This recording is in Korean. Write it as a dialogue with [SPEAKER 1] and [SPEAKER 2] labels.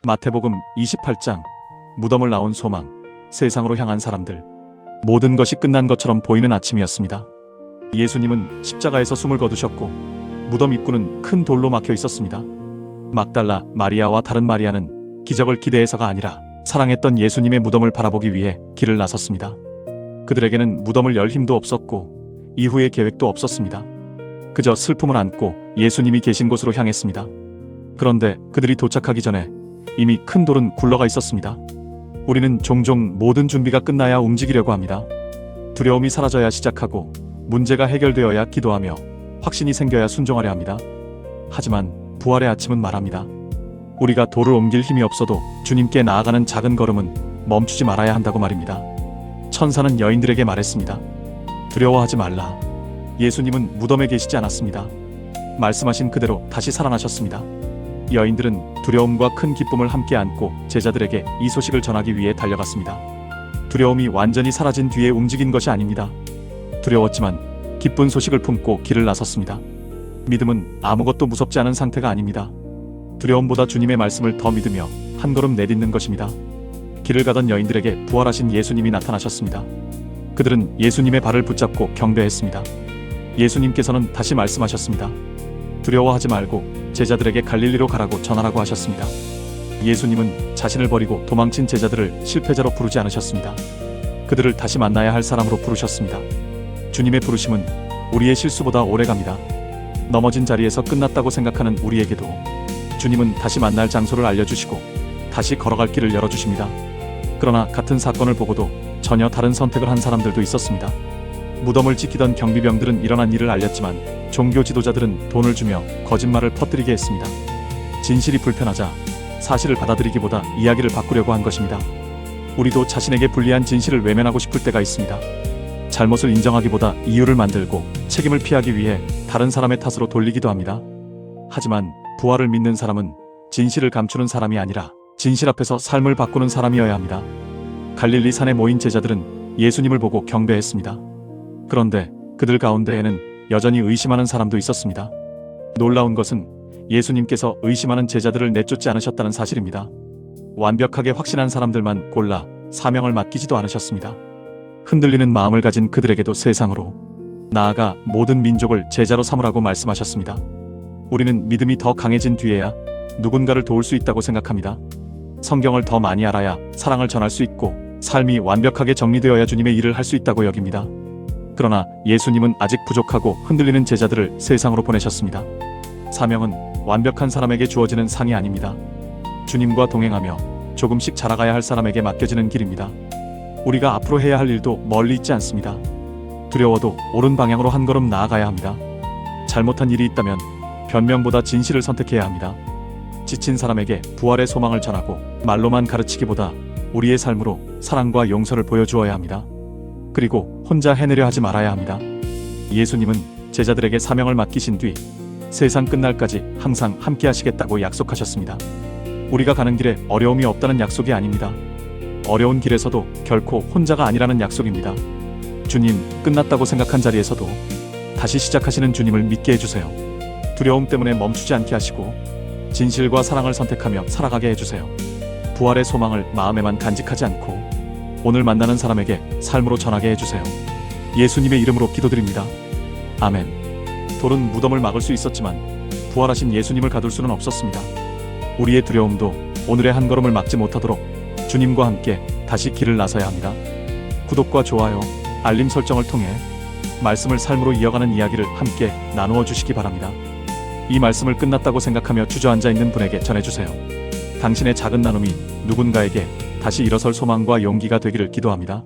[SPEAKER 1] 마태복음 28장. 무덤을 나온 소망. 세상으로 향한 사람들. 모든 것이 끝난 것처럼 보이는 아침이었습니다. 예수님은 십자가에서 숨을 거두셨고 무덤 입구는 큰 돌로 막혀 있었습니다. 막달라 마리아와 다른 마리아는 기적을 기대해서가 아니라 사랑했던 예수님의 무덤을 바라보기 위해 길을 나섰습니다. 그들에게는 무덤을 열 힘도 없었고 이후의 계획도 없었습니다. 그저 슬픔을 안고 예수님이 계신 곳으로 향했습니다. 그런데 그들이 도착하기 전에 이미 큰 돌은 굴러가 있었습니다. 우리는 종종 모든 준비가 끝나야 움직이려고 합니다. 두려움이 사라져야 시작하고 문제가 해결되어야 기도하며 확신이 생겨야 순종하려 합니다. 하지만 부활의 아침은 말합니다. 우리가 돌을 옮길 힘이 없어도 주님께 나아가는 작은 걸음은 멈추지 말아야 한다고 말입니다. 천사는 여인들에게 말했습니다. 두려워하지 말라. 예수님은 무덤에 계시지 않았습니다. 말씀하신 그대로 다시 살아나셨습니다. 여인들은 두려움과 큰 기쁨을 함께 안고 제자들에게 이 소식을 전하기 위해 달려갔습니다. 두려움이 완전히 사라진 뒤에 움직인 것이 아닙니다. 두려웠지만 기쁜 소식을 품고 길을 나섰습니다. 믿음은 아무것도 무섭지 않은 상태가 아닙니다. 두려움보다 주님의 말씀을 더 믿으며 한 걸음 내딛는 것입니다. 길을 가던 여인들에게 부활하신 예수님이 나타나셨습니다. 그들은 예수님의 발을 붙잡고 경배했습니다. 예수님께서는 다시 말씀하셨습니다. 두려워하지 말고 제자들에게 갈릴리로 가라고 전하라고 하셨습니다. 예수님은 자신을 버리고 도망친 제자들을 실패자로 부르지 않으셨습니다. 그들을 다시 만나야 할 사람으로 부르셨습니다. 주님의 부르심은 우리의 실수보다 오래갑니다. 넘어진 자리에서 끝났다고 생각하는 우리에게도 주님은 다시 만날 장소를 알려주시고 다시 걸어갈 길을 열어주십니다. 그러나 같은 사건을 보고도 전혀 다른 선택을 한 사람들도 있었습니다. 무덤을 지키던 경비병들은 일어난 일을 알렸지만 종교 지도자들은 돈을 주며 거짓말을 퍼뜨리게 했습니다. 진실이 불편하자 사실을 받아들이기보다 이야기를 바꾸려고 한 것입니다. 우리도 자신에게 불리한 진실을 외면하고 싶을 때가 있습니다. 잘못을 인정하기보다 이유를 만들고 책임을 피하기 위해 다른 사람의 탓으로 돌리기도 합니다. 하지만 부활을 믿는 사람은 진실을 감추는 사람이 아니라 진실 앞에서 삶을 바꾸는 사람이어야 합니다. 갈릴리 산에 모인 제자들은 예수님을 보고 경배했습니다. 그런데 그들 가운데에는 여전히 의심하는 사람도 있었습니다. 놀라운 것은 예수님께서 의심하는 제자들을 내쫓지 않으셨다는 사실입니다. 완벽하게 확신한 사람들만 골라 사명을 맡기지도 않으셨습니다. 흔들리는 마음을 가진 그들에게도 세상으로 나아가 모든 민족을 제자로 삼으라고 말씀하셨습니다. 우리는 믿음이 더 강해진 뒤에야 누군가를 도울 수 있다고 생각합니다. 성경을 더 많이 알아야 사랑을 전할 수 있고 삶이 완벽하게 정리되어야 주님의 일을 할 수 있다고 여깁니다. 그러나 예수님은 아직 부족하고 흔들리는 제자들을 세상으로 보내셨습니다. 사명은 완벽한 사람에게 주어지는 상이 아닙니다. 주님과 동행하며 조금씩 자라가야 할 사람에게 맡겨지는 길입니다. 우리가 앞으로 해야 할 일도 멀리 있지 않습니다. 두려워도 옳은 방향으로 한 걸음 나아가야 합니다. 잘못한 일이 있다면 변명보다 진실을 선택해야 합니다. 지친 사람에게 부활의 소망을 전하고 말로만 가르치기보다 우리의 삶으로 사랑과 용서를 보여주어야 합니다. 그리고 혼자 해내려 하지 말아야 합니다. 예수님은 제자들에게 사명을 맡기신 뒤 세상 끝날까지 항상 함께 하시겠다고 약속하셨습니다. 우리가 가는 길에 어려움이 없다는 약속이 아닙니다. 어려운 길에서도 결코 혼자가 아니라는 약속입니다. 주님, 끝났다고 생각한 자리에서도 다시 시작하시는 주님을 믿게 해주세요. 두려움 때문에 멈추지 않게 하시고 진실과 사랑을 선택하며 살아가게 해주세요. 부활의 소망을 마음에만 간직하지 않고 오늘 만나는 사람에게 삶으로 전하게 해주세요. 예수님의 이름으로 기도드립니다. 아멘. 돌은 무덤을 막을 수 있었지만 부활하신 예수님을 가둘 수는 없었습니다. 우리의 두려움도 오늘의 한 걸음을 막지 못하도록 주님과 함께 다시 길을 나서야 합니다. 구독과 좋아요, 알림 설정을 통해 말씀을 삶으로 이어가는 이야기를 함께 나누어 주시기 바랍니다. 이 말씀을 끝났다고 생각하며 주저앉아 있는 분에게 전해주세요. 당신의 작은 나눔이 누군가에게 다시 일어설 소망과 용기가 되기를 기도합니다.